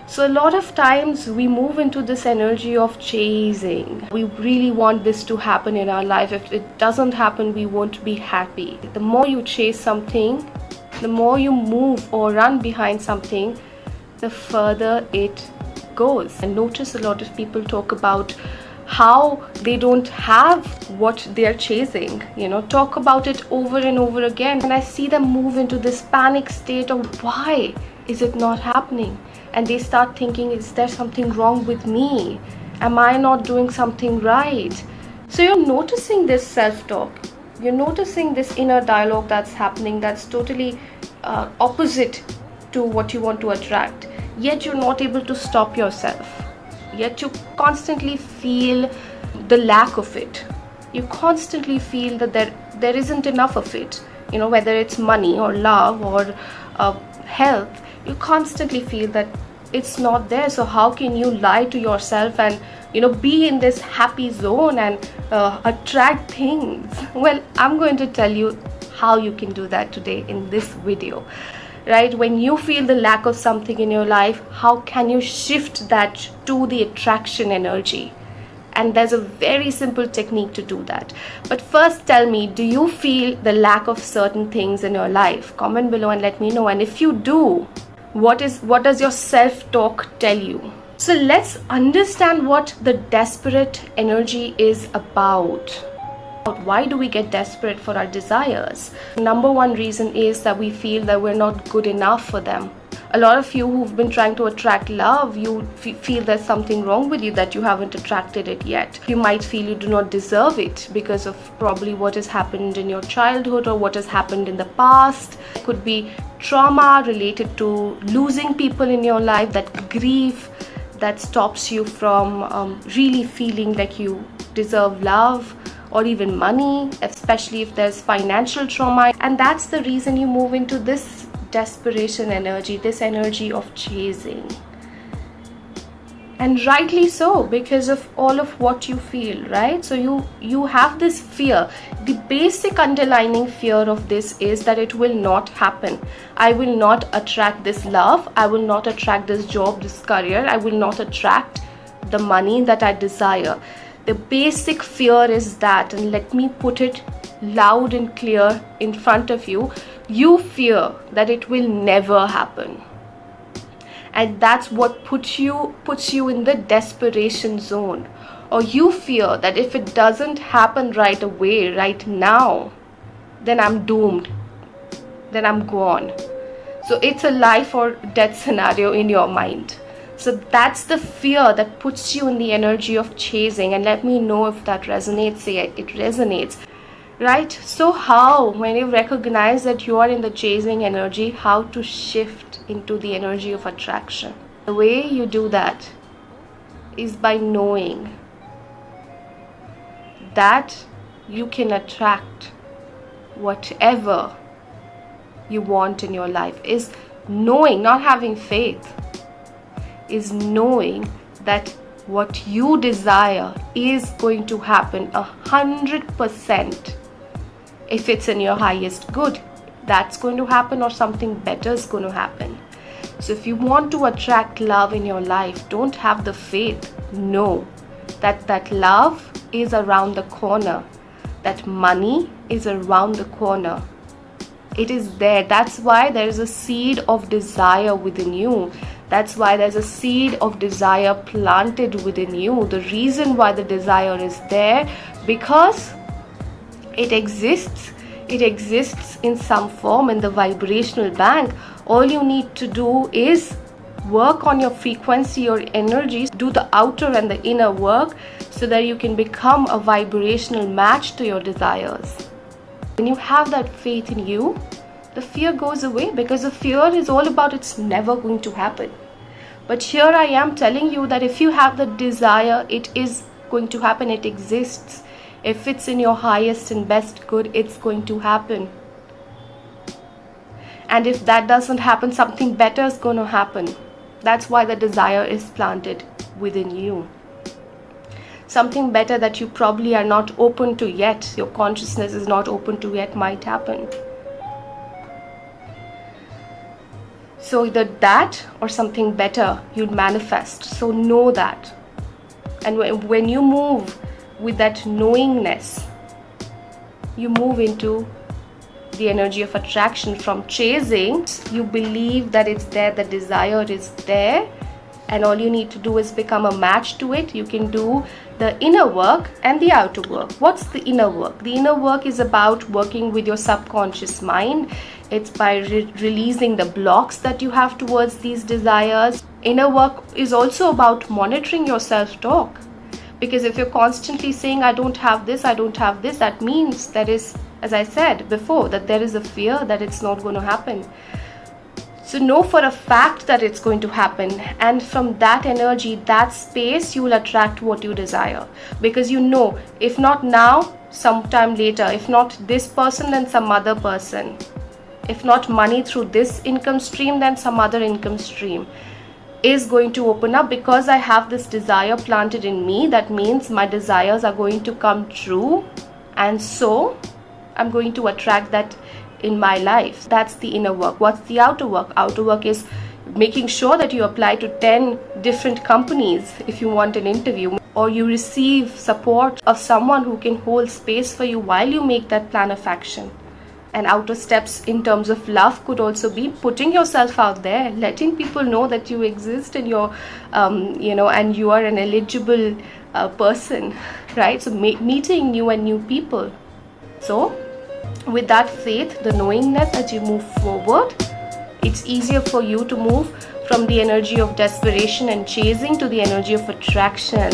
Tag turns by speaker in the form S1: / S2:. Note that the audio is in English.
S1: So a lot of times we move into this energy of chasing. We really want this to happen in our life. If it doesn't happen, we won't be happy. The more you chase something, the more you move or run behind something, the further it goes. And notice a lot of people talk about how they don't have what they're chasing, talk about it over and over again, and I see them move into this panic state of why is it not happening, and they start thinking, is there something wrong with me? Am I not doing something right? So you're noticing this self-talk, you're noticing this inner dialogue that's happening, that's totally opposite to what you want to attract, yet you're not able to stop yourself. Yet you constantly feel the lack of it. You constantly feel that there isn't enough of it. Whether it's money or love or health, you constantly feel that it's not there. So how can you lie to yourself and be in this happy zone and attract things? Well, I'm going to tell you how you can do that today in this video. Right? When you feel the lack of something in your life, how can you shift that to the attraction energy? And there's a very simple technique to do that. But first tell me, do you feel the lack of certain things in your life? Comment below and let me know. And if you do, what does your self-talk tell you? So let's understand what the desperate energy is about. Why do we get desperate for our desires? Number one reason is that we feel that we're not good enough for them. A lot of you who've been trying to attract love, you feel there's something wrong with you, that you haven't attracted it yet. You might feel you do not deserve it because of probably what has happened in your childhood or what has happened in the past. It could be trauma related to losing people in your life, that grief that stops you from really feeling like you deserve love, or even money, especially if there's financial trauma. And that's the reason you move into this desperation energy, this energy of chasing. And rightly so, because of all of what you feel, right? So you have this fear. The basic underlying fear of this is that it will not happen. I will not attract this love. I will not attract this job, this career. I will not attract the money that I desire. The basic fear is that, and let me put it loud and clear in front of you. You fear that it will never happen. And that's what puts you in the desperation zone. Or you fear that if it doesn't happen right away, right now, then I'm doomed. Then I'm gone. So it's a life or death scenario in your mind. So that's the fear that puts you in the energy of chasing. And let me know if that resonates. Say it resonates. Right? So how, when you recognize that you are in the chasing energy, how to shift into the energy of attraction? The way you do that is by knowing that you can attract whatever you want in your life. Is knowing, not having faith, is knowing that what you desire is going to happen 100%. If it's in your highest good, that's going to happen, or something better is going to happen. So if you want to attract love in your life, don't have the faith. Know that love is around the corner, that money is around the corner. It is there. That's why there is a seed of desire within you. That's why there's a seed of desire planted within you. The reason why the desire is there, because it exists. It exists in some form in the vibrational bank. All you need to do is work on your frequency, your energies, do the outer and the inner work so that you can become a vibrational match to your desires. When you have that faith in you, the fear goes away, because the fear is all about it's never going to happen. But here I am telling you that if you have the desire, it is going to happen. It exists. If it's in your highest and best good, it's going to happen. And if that doesn't happen, something better is going to happen. That's why the desire is planted within you. Something better that you probably are not open to yet, your consciousness is not open to yet, might happen. So either that or something better you'll manifest. So know that. And when you move with that knowingness, you move into the energy of attraction. From chasing, you believe that it's there, the desire is there, and all you need to do is become a match to it. You can do the inner work and the outer work. What's the inner work? The inner work is about working with your subconscious mind. It's by releasing the blocks that you have towards these desires. Inner work is also about monitoring your self-talk. Because if you're constantly saying, I don't have this, that means there is, as I said before, that there is a fear that it's not going to happen. So know for a fact that it's going to happen, and from that energy, that space, you will attract what you desire. Because you know, if not now, sometime later, if not this person, then some other person. If not money through this income stream, then some other income stream is going to open up. Because I have this desire planted in me, that means my desires are going to come true, and so I'm going to attract that in my life. That's the inner work. What's the outer work? Outer work is making sure that you apply to 10 different companies if you want an interview, or you receive support of someone who can hold space for you while you make that plan of action. And outer steps in terms of love could also be putting yourself out there, letting people know that you exist and you're and you are an eligible person, right? So meeting new and new people. So with that faith, the knowingness, as you move forward, it's easier for you to move from the energy of desperation and chasing to the energy of attraction.